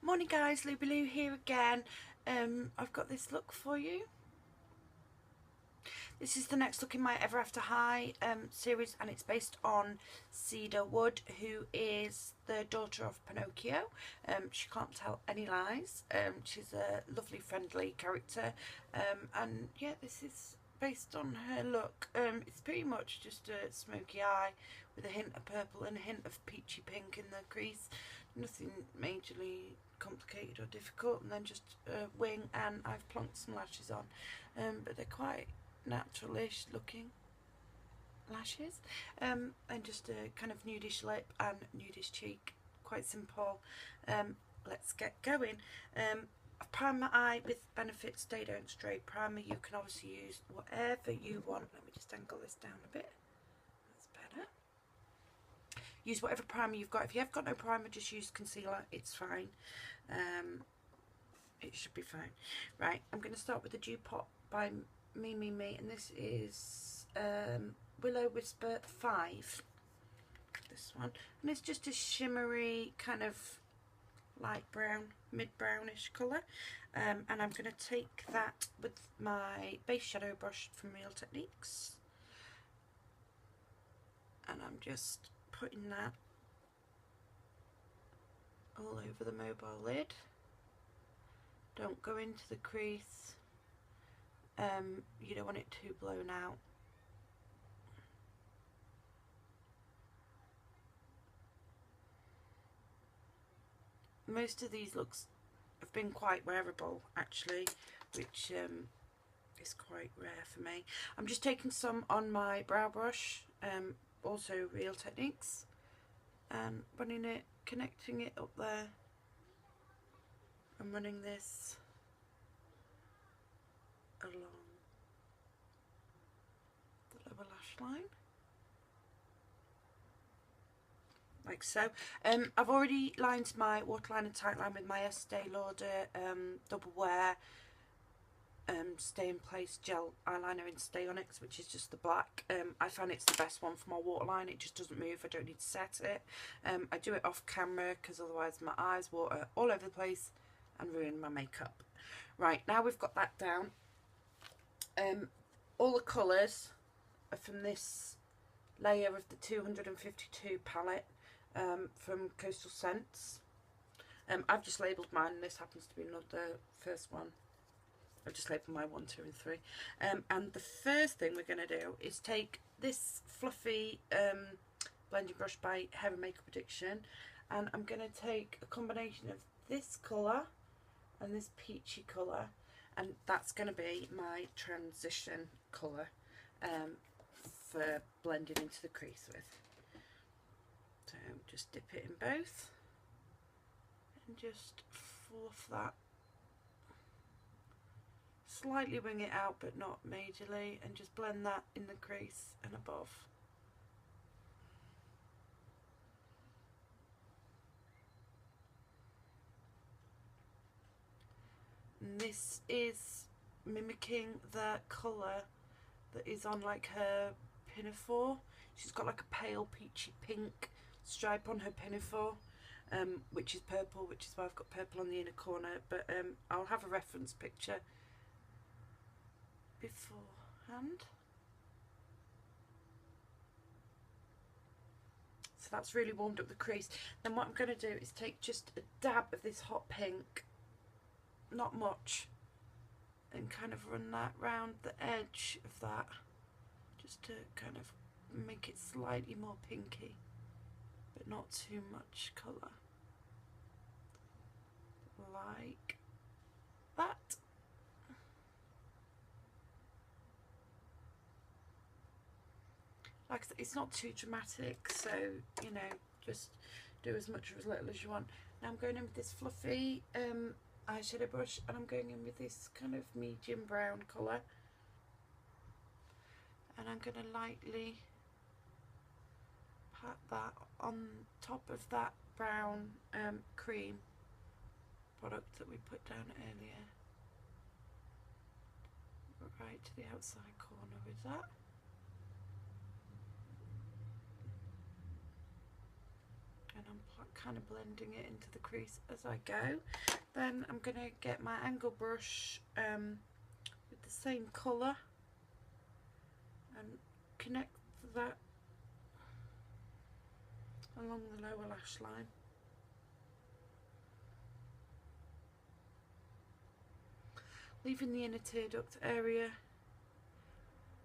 Morning guys, Luby Lou here again. I've got this look for you. This is the next look in my Ever After High series, and it's based on Cedar Wood, who is the daughter of Pinocchio. She can't tell any lies. She's a lovely, friendly character, and yeah, this is based on her look. It's pretty much just a smoky eye with a hint of purple and a hint of peachy pink in the crease. Nothing majorly complicated or difficult, and then just a wing, and I've plunked some lashes on, but they're quite naturalish looking lashes, and just a kind of nudish lip and nudish cheek. Quite simple. Let's get going. I've primed my eye with Benefit Stay Don't Stray primer. You can obviously use whatever you want. Let me just angle this down a bit. That's better. Use whatever primer you've got. If you have got no primer, just use concealer. It's fine. It should be fine. Right, I'm going to start with the Dew Pot by Me, and this is Willow Whisper 5. This one, and it's just a shimmery kind of light brown, mid-brownish colour, and I'm going to take that with my base shadow brush from Real Techniques, and I'm just putting that all over the mobile lid. Don't go into the crease. You don't want it too blown out. Most of these looks have been quite wearable actually, which is quite rare for me. I'm just taking some on my brow brush, also Real Techniques, and running it, connecting it up there. I'm running this along the lower lash line, like so. I've already lined my waterline and tightline with my Estee Lauder Double Wear Stay in Place gel eyeliner in Stay Onyx, which is just the black. I find it's the best one for my waterline. It just doesn't move. I don't need to set it. I do it off camera because otherwise my eyes water all over the place and ruin my makeup. Right, now we've got that down. All the colours are from this layer of the 252 palette from Coastal Scents. I've just labelled mine, and this happens to be another first one. I've just labelled my 1, 2 and 3. And the first thing we're going to do is take this fluffy blending brush by Hair and Makeup Addiction, and I'm going to take a combination of this colour and this peachy colour, and that's going to be my transition colour for blending into the crease with. So just dip it in both and just fluff that. Slightly wing it out but not majorly, and just blend that in the crease and above. And this is mimicking the colour that is on like her pinafore. She's got like a pale peachy pink stripe on her pinafore, which is purple, which is why I've got purple on the inner corner, but I'll have a reference picture beforehand. So that's really warmed up the crease. Then what I'm going to do is take just a dab of this hot pink, not much, and kind of run that round the edge of that, just to kind of make it slightly more pinky, but not too much colour, like that. Like, it's not too dramatic, so you know, just do as much or as little as you want. Now I'm going in with this fluffy eyeshadow brush, and I'm going in with this kind of medium brown colour, and I'm going to lightly pat that on top of that brown cream product that we put down earlier, right to the outside corner with that. And I'm like kind of blending it into the crease as I go. Then I'm going to get my angle brush with the same colour and connect that along the lower lash line. Leaving the inner tear duct area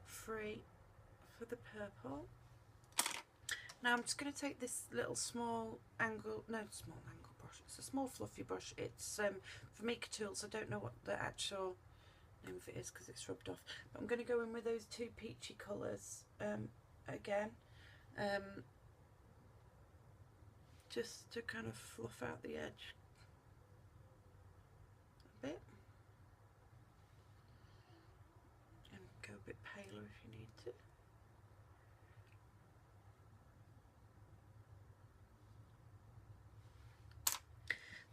free for the purple. Now I'm just going to take this little small angle brush. It's a small fluffy brush. It's from Mika Tools. I don't know what the actual name of it is because it's rubbed off. But I'm going to go in with those two peachy colours again, just to kind of fluff out the edge a bit, and go a bit paler if you need to.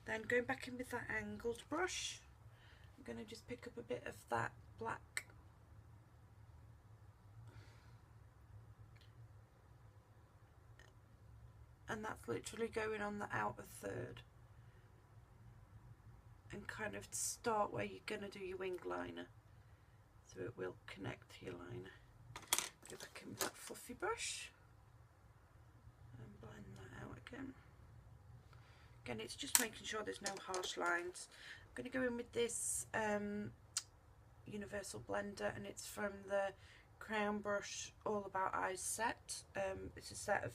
Then going back in with that angled brush, I'm going to just pick up a bit of that black and that's literally going on the outer third and kind of start where you're going to do your wing liner, so it will connect to your liner. Go back in with that fluffy brush and blend that out again. Again, it's just making sure there's no harsh lines. I'm going to go in with this universal blender, and it's from the Crown Brush All About Eyes set. It's a set of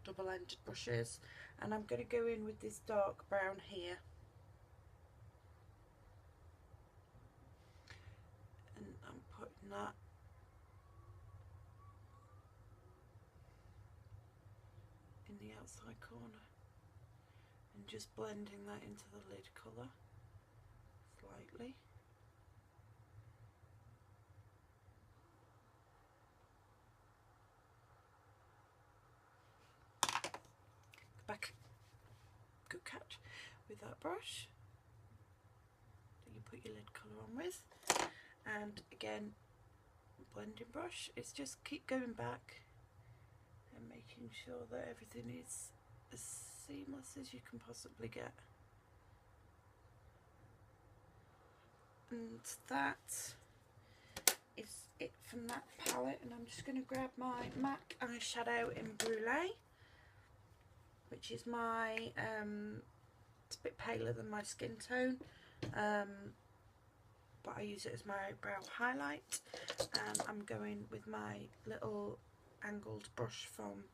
double-ended brushes, and I'm going to go in with this dark brown here. And I'm putting that in the outside corner. And just blending that into the lid colour slightly. Back, good catch with that brush that you put your lid colour on with, and again blending brush. It's just keep going back and making sure that everything is as seamless as you can possibly get. And that is it from that palette, and I'm just going to grab my MAC eyeshadow in Brulee, which is my it's a bit paler than my skin tone, but I use it as my brow highlight, and I'm going with my little angled brush from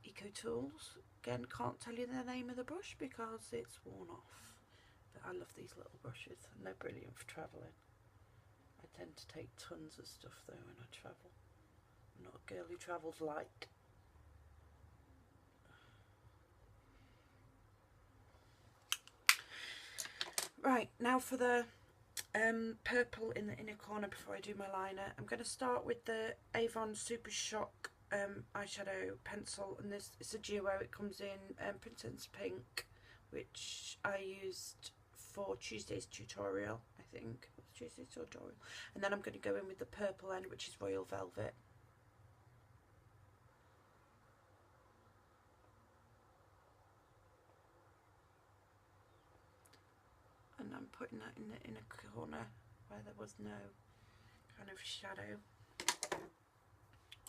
Eco Tools. Again, can't tell you the name of the brush because it's worn off, but I love these little brushes and they're brilliant for travelling. I tend to take tons of stuff though when I travel. I'm not a girl who travels light. Right, now for the purple in the inner corner before I do my liner. I'm going to start with the Avon Super Shock eyeshadow pencil, and this is a duo. It comes in Princess Pink, which I used for Tuesday's tutorial, I think. It was Tuesday's tutorial. And then I'm going to go in with the purple end, which is Royal Velvet. And I'm putting that in the inner corner where there was no kind of shadow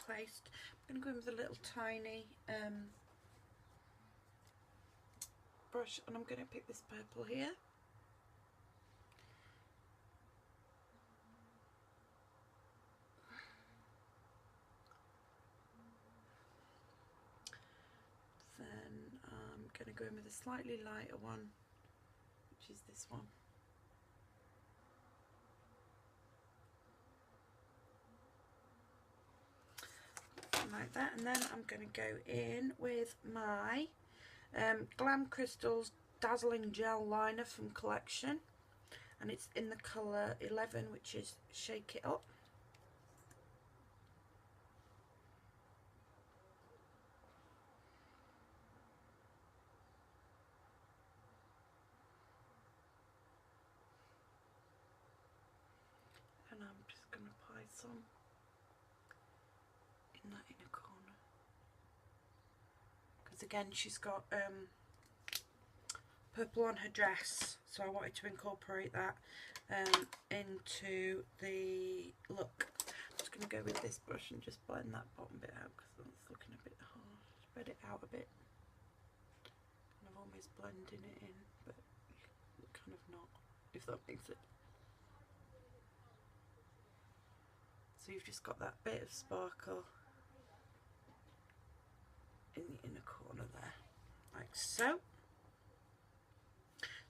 placed. I'm going to go in with a little tiny brush, and I'm going to pick this purple here. Then I'm going to go in with a slightly lighter one, which is this one. Like that, and then I'm going to go in with my Glam Crystals Dazzling Gel Liner from Collection, and it's in the colour 11, which is Shake It Up. And I'm just going to apply some in that inner corner, because because again she's got purple on her dress, so I wanted to incorporate that into the look. I'm just going to go with this brush and just blend that bottom bit out because it's looking a bit hard. Spread it out a bit. Kind of almost blending it in, but kind of not, if that makes it. So you've just got that bit of sparkle in the inner corner there, like so.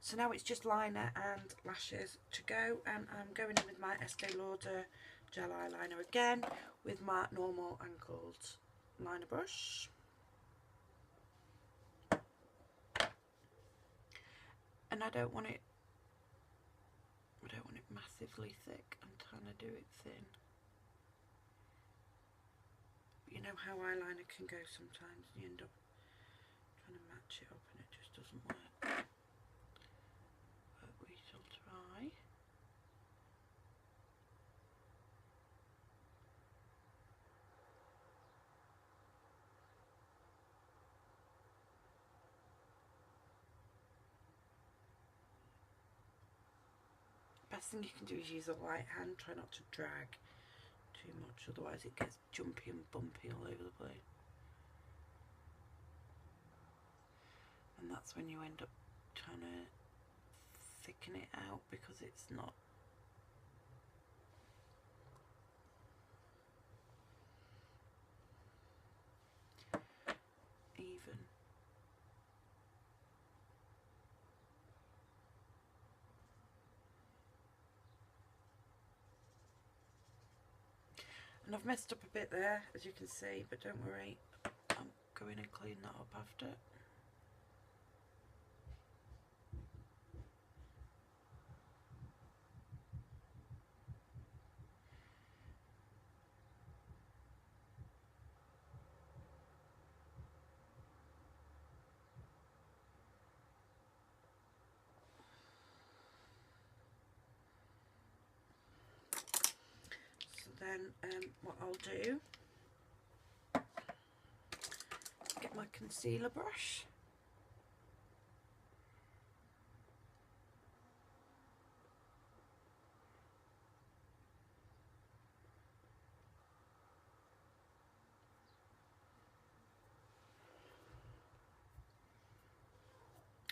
So now it's just liner and lashes to go, and I'm going in with my Estee Lauder gel eyeliner again with my normal angled liner brush. And I don't want it massively thick. I'm trying to do it thin. But you know how eyeliner can go sometimes, and you end up trying to match it up and it just doesn't work. But we shall try. Best thing you can do is use a light hand, try not to drag too much, otherwise it gets jumpy and bumpy all over the place. And that's when you end up trying to thicken it out because it's not even. And I've messed up a bit there, as you can see, but don't worry, I'm going to clean that up after. Then what I'll do, get my concealer brush,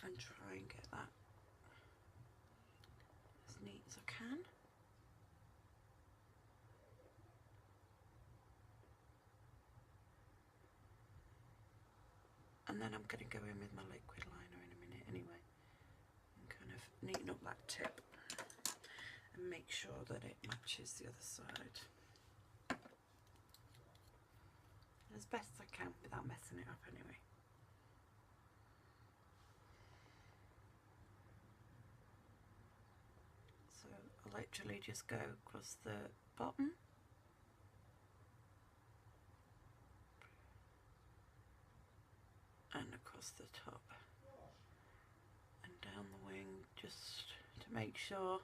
and try and get that as neat as I can. And then I'm going to go in with my liquid liner in a minute anyway, and kind of neaten up that tip and make sure that it matches the other side as best I can without messing it up anyway. So I'll literally just go across the bottom, and across the top and down the wing, just to make sure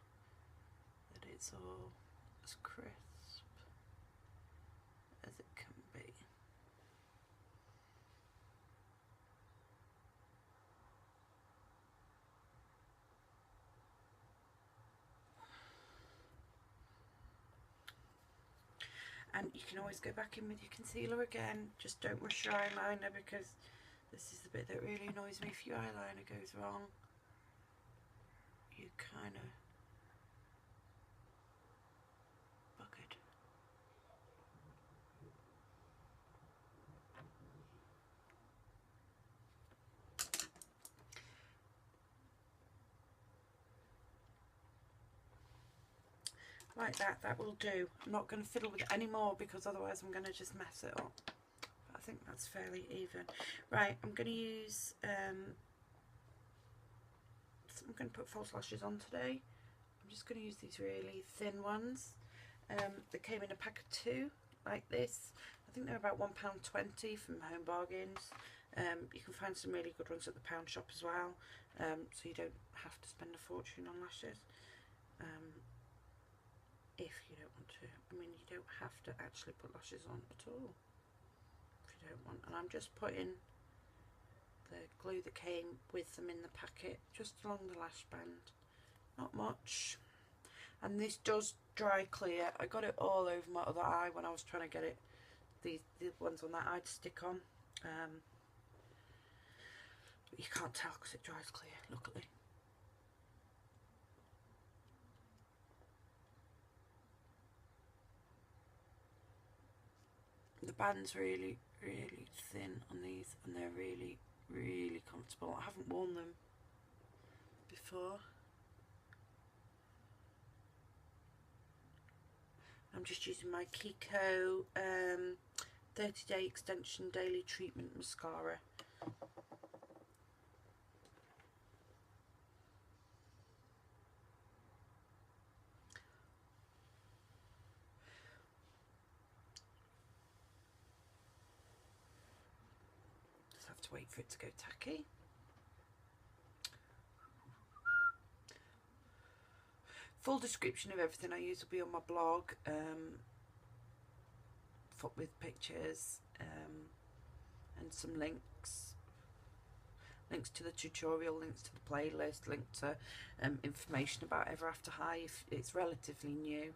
that it's all as crisp as it can be. And you can always go back in with your concealer again, just don't rush your eyeliner, because this is the bit that really annoys me. If your eyeliner goes wrong, you kind of buggered. Like that, that will do. I'm not going to fiddle with it anymore because otherwise I'm going to just mess it up. But I think that's fairly even. Right, I'm going to use, I'm going to put false lashes on today. I'm just going to use these really thin ones. They came in a pack of 2, like this. I think they're about £1.20 from Home Bargains. You can find some really good ones at the pound shop as well, so you don't have to spend a fortune on lashes. If you don't want to. I mean, you don't have to actually put lashes on at all if you don't want. And I'm just putting the glue that came with them in the packet, just along the lash band, not much. And this does dry clear. I got it all over my other eye when I was trying to get it, the ones on that eye to stick on. But you can't tell because it dries clear, luckily. The band's really, really thin on these, and they're really, really comfortable. I haven't worn them before. I'm just using my Kiko 30-day extension daily treatment mascara. Just have to wait for it to go tacky. Full description of everything I use will be on my blog, with pictures and some links to the tutorial, links to the playlist, link to information about Ever After High if it's relatively new.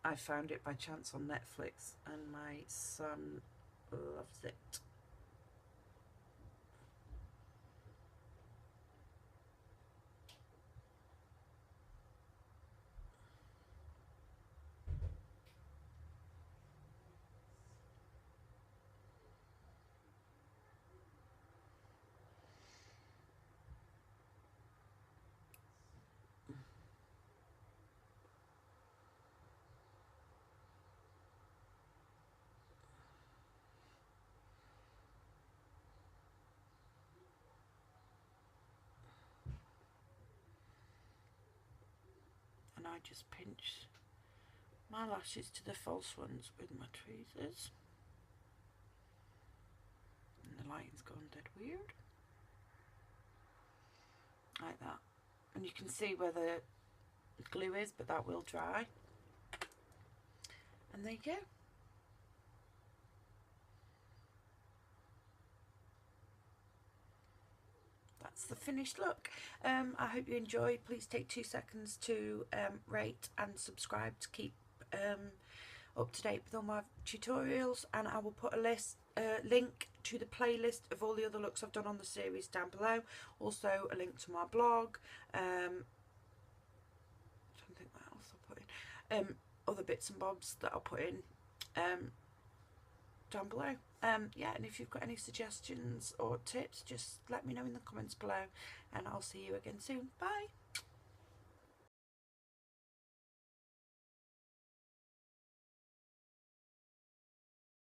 I found it by chance on Netflix and my son loves it. And I just pinch my lashes to the false ones with my tweezers. And the lighting's gone dead weird. Like that. And you can see where the glue is, but that will dry. And there you go. That's the finished look. I hope you enjoyed. Please take 2 seconds to rate and subscribe to keep up to date with all my tutorials, and I will put a link to the playlist of all the other looks I've done on the series down below. Also a link to my blog. I don't think what else I'll put in. Other bits and bobs that I'll put in down below. Yeah, and if you've got any suggestions or tips, just let me know in the comments below, and I'll see you again soon. Bye.